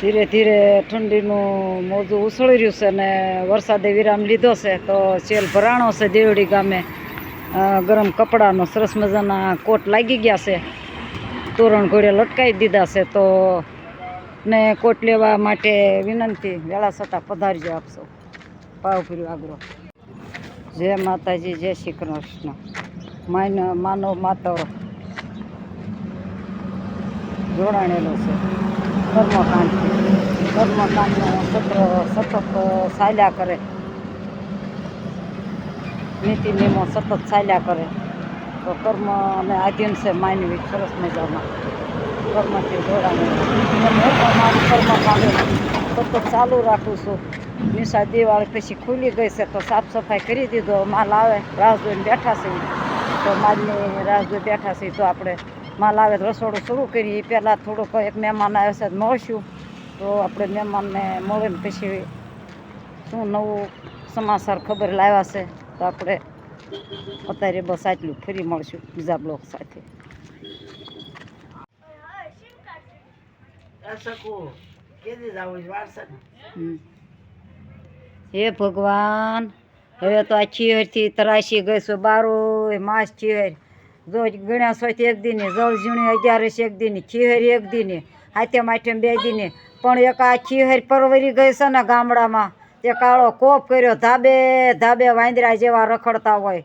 ધીરે ધીરે ઠંડીનું મોજું ઉછળી રહ્યું છે ને વરસાદે વિરામ લીધો છે તો સેલ ભરાણો છે દેવડી ગામે. ગરમ કપડાનો સરસ મજાના કોટ લાગી ગયા છે, તોરણ ઘોડે લટકાવી દીધા છે. તો ને કોટ લેવા માટે વિનંતી, વેળા છતાં પધારજો આપશો. ભાવભર્યો આગ્રહ. જય માતાજી, જય શ્રી કૃષ્ણ. માનવ માતર જોડાણેલો છે કર્મકાંડનું સત્ર સતત ચાલ્યા કરે, નીતિ નિયમો સતત ચાલ્યા કરે. તો કર્મ અને આધીન છે માનવી સરસ મજામાં કર્મથી જોડાણેલો. મારું કર્મકાંડ સતત ચાલુ રાખું છું. નિશા દિવાળી પછી ખુલી ગઈ છે તો સાફ સફાઈ કરી દીધો. માલ આવે રાહ જોઈને બેઠા છે, તો માલની રાહ જોઈ બેઠા છે. તો આપણે માલ આવે રસોડું શરૂ કરીએ. એ પહેલાં થોડુંક એક મહેમાન આવે છે મળશું, તો આપણે મહેમાનને મળીને પછી શું નવું સમાચાર ખબર લાવ્યા છે તો આપણે અત્યારે બસ આટલું. ફરી મળશું બીજા બ્લોગ સાથે. હે ભગવાન, હવે તો આ ચીહરથી તરાશી ગઈ છું. બારું માસ ચીહર જો ગણ્યા સોય એક દીની, જળ ઝીણી 11 એક દીની, ચીહર એક દીની, હાથે માથે 2 દીની. પણ એક આ ચીહર પરવરી ગઈ છે ને ગામડામાં, તે કાળો કોપ કર્યો. ધાબે ધાબે વાંદરા જેવા રખડતા હોય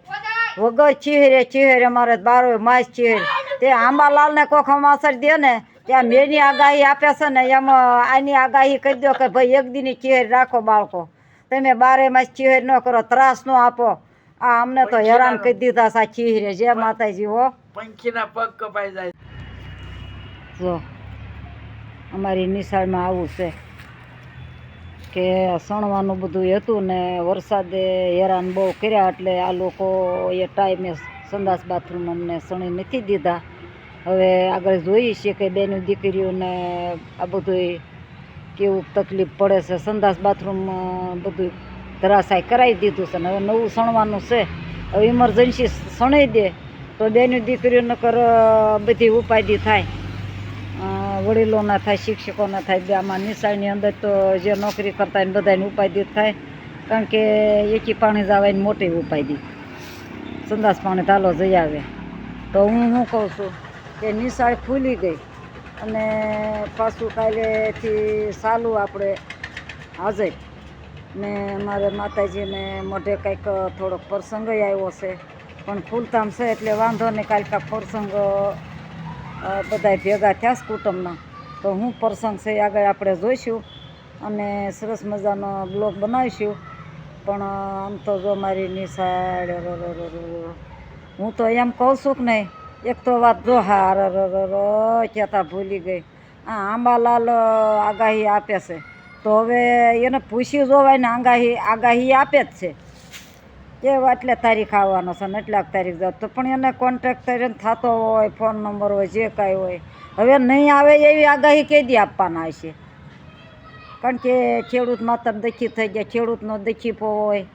વગર ચીહરે અમારે બારો માસ ચીહર. તે આંબાલાલને કોખ સમાચાર દે ને ત્યાં મેની આગાહી આપે છે ને, એમાં આની આગાહી કહી દો કે ભાઈ એક દીની ચીહર રાખો બાળકો, તમે 12 માસ ચીહર ન કરો, ત્રાસ ન આપો. આ અમને તો હેરાન કરી દીધા છે આ ચીહરે. જય માતાજી. હો પંખીના પગ કપાઈ જાય. જો અમારી નિશાળમાં આવું છે કે સણવાનું બધું હતું ને વરસાદે હેરાન બહુ કર્યા, એટલે આ લોકો એ ટાઈમે સંડાસ બાથરૂમ અમને સણી નથી દીધા. હવે આગળ જોઈએ છીએ કે બેનું દીકરીઓને આ બધું કેવું તકલીફ પડે છે. સંડાસ બાથરૂમ બધું ધરાશાય કરાવી દીધું છે ને હવે નવું સણવાનું છે. હવે ઇમરજન્સી સણાઈ દે તો બેનું દીકરીઓને બધી ઉપાધિ થાય, વડીલોના થાય, શિક્ષકોના થાય. બે આમાં નિશાળની અંદર તો જે નોકરી કરતા એને બધાને ઉપાધિ થાય, કારણ કે એકી પાણી જવાની મોટી ઉપાધિ. સંદાસ પાણી ધાલો જઈ આવે. તો હું શું કહું છું કે નિશાળ ખુલી ગઈ અને પાછું કાલેથી ચાલુ આપણે હાજર ને અમારે માતાજીને મોઢે કંઈક થોડોક પ્રસંગ આવ્યો છે, પણ ફૂલધામ છે એટલે વાંધો નહીં. કાલે કાંઈક પ્રસંગ બધા ભેગા થયા છે કુટુંબના, તો હું પ્રસંગ છે આગળ આપણે જોઈશું અને સરસ મજાનો બ્લોગ બનાવીશું. પણ આમ તો જો મારી નિશાળ હું તો એમ કહું છું કે નહીં, એક તો વાત જો હા કહેતા ભૂલી ગઈ. આ આંબાલાલ આગાહી આપે છે તો હવે એને પૂછ્યું જોવાય ને, આગાહી આપે જ છે કે એટલે તારીખ આવવાનો છે ને એટલાક તારીખ જાવ. તો પણ એને કોન્ટેક્ટ કરીને થતો હોય, ફોન નંબર હોય, જે કાંઈ હોય. હવે નહીં આવે એવી આગાહી કઈ દી આપવાના હશે, કારણ કે ખેડૂત માત્ર દખી થઈ ગયા. ખેડૂતનો દખીપો હોય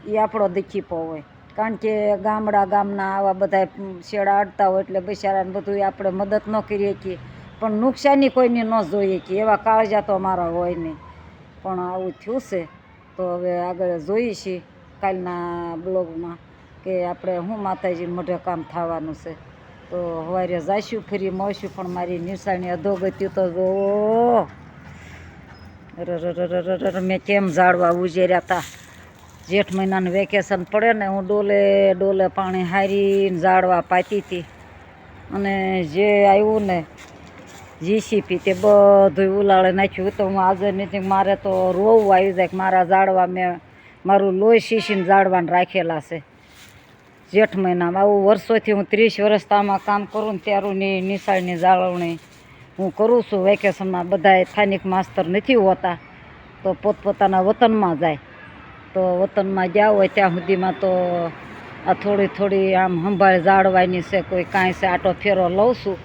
એ આપણો દખીપો હોય, કારણ કે ગામના આવા બધા શેડા અડતા હોય એટલે બિચારાને બધું આપણે મદદ ન કરીએ છીએ, પણ નુકસાની કોઈની ન જોઈએ છીએ એવા કાળજા તો અમારા હોય નહીં. પણ આવું થયું છે તો હવે આગળ જોઈએ છીએ કાલના બ્લોગમાં કે આપણે શું માતાજી મોઢે કામ થવાનું છે. તો સવારે જઈશું, ફરી મળશું. પણ મારી નિશાળની અધોગતિ તો જો મેં કેમ ઝાડવા ઉજેર્યા હતા. જેઠ મહિનાનું વેકેશન પડે ને હું ડોલે પાણી હારીને ઝાડવા પાતી હતી, અને જે આવ્યું ને જીસીપી તે બધું ઉલાળે નાખ્યું. તો હું આજે નથી, મારે તો રોવું આવી જાય કે મારા ઝાડવા મેં મારું લોહી શીશીને ઝાડવાને રાખેલા છે જેઠ મહિનામાં. આવું વર્ષોથી હું 30 વર્ષ આમાં કામ કરું ને ત્યારુંની નિશાળની જાળવણી હું કરું છું. વેકેશનમાં બધા સ્થાનિક માસ્તર નથી હોતા તો પોતપોતાના વતનમાં જાય, તો વતનમાં ગયા હોય ત્યાં સુધીમાં તો આ થોડી આમ સંભાળ જાળવાની છે. કોઈ કાંઈ છે આટો ફેરો લઉં છું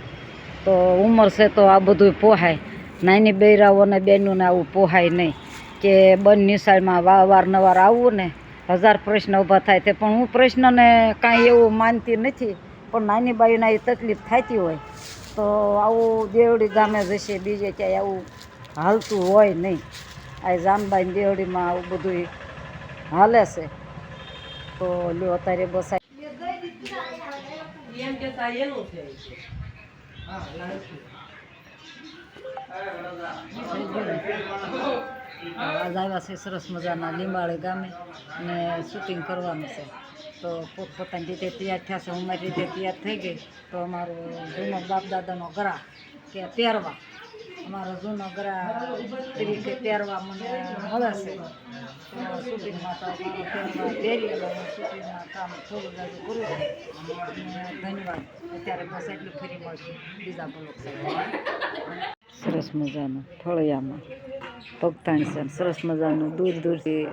તો ઉંમર છે તો આ બધું પોહાય. નાની બૈરાઓને બેનોને આવું પોહાય નહીં કે બંધ નિશાળમાં વારનવાર આવવું ને 1000 પ્રશ્ન ઊભા થાય. તે પણ હું પ્રશ્નને કાંઈ એવું માનતી નથી, પણ નાની બાઈના એ તકલીફ થતી હોય તો આવું દેવડી ગામે જશે, બીજે ક્યાંય આવું હાલતું હોય નહીં. આ જાનબાઈ દેવડીમાં આવું બધું હાલે છે. તો લ્યો અત્યારે બસ આજ આવ્યા છે સરસ મજાના લીંબાળી ગામે ને શૂટિંગ કરવાનું છે. તો પોતપોતાની રીતે તૈયાર થયા છે. હું મારી રીતે તૈયાર થઈ ગઈ. તો અમારો જૂનો બાપ દાદાનો ગરા કે પહેરવા, અમારો જૂનો ગરા તરીકે પહેરવા મને મળે છે. તો શૂટિંગમાં તો અમારો પહેરવા પહેરી અને શૂટિંગમાં કામ થોડું જાજુ કરું છું. અને ધન્યવાદ. અત્યારે બસ એટલું ફરી મળશું બીજા બ્લોગ સાથે. સરસ મજાનું ફળિયામાં પગથાણ છે. સરસ મજાનું દૂર દૂરથી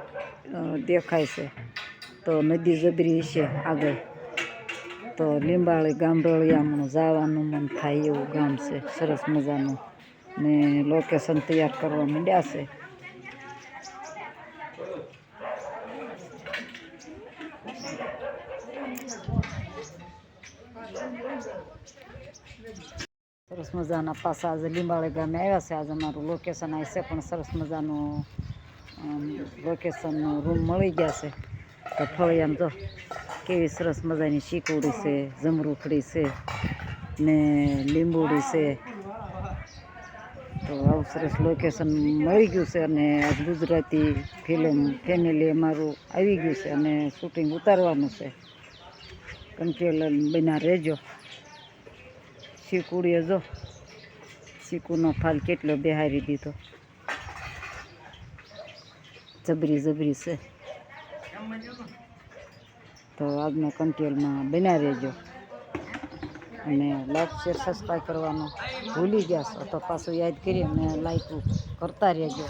દેખાય છે. તો નદી જબરી છે આગળ. તો લીંબાળી ગામડોળિયામાં જવાનું મન થાય એવું ગામ છે. સરસ મજાનું ને લોકેશન તૈયાર કરવા માંડ્યા છે. સરસ મજાના પાછા આજે લીંબાળી ગામે આવ્યા છે. આજે અમારું લોકેશન આવી છે, પણ સરસ મજાનું લોકેશનનો રૂમ મળી ગયા છે. તો ફળિયામાં જો કેવી સરસ મજાની શીકોડી છે, જમરૂખડી છે ને લીંબોડી છે. તો આવું સરસ લોકેશન મળી ગયું છે. અને આજ ગુજરાતી ફિલ્મ ફેમિલી અમારું આવી ગયું છે અને શૂટિંગ ઉતારવાનું છે. કંટ્રોલર બન્યા રહેજો. શીકુડીએ જો શીકુનો ફાલ કેટલો બેહારી દીધો. જબરી જબરી છે. તો આજના કંટ્રોલમાં બન્યા રહેજો. અને લાઈક શેર સબસ્ક્રાઈબ કરવાનું ભૂલી ગયા છો તો પાછું યાદ કરી અને લાઈક કરતા રહેજો.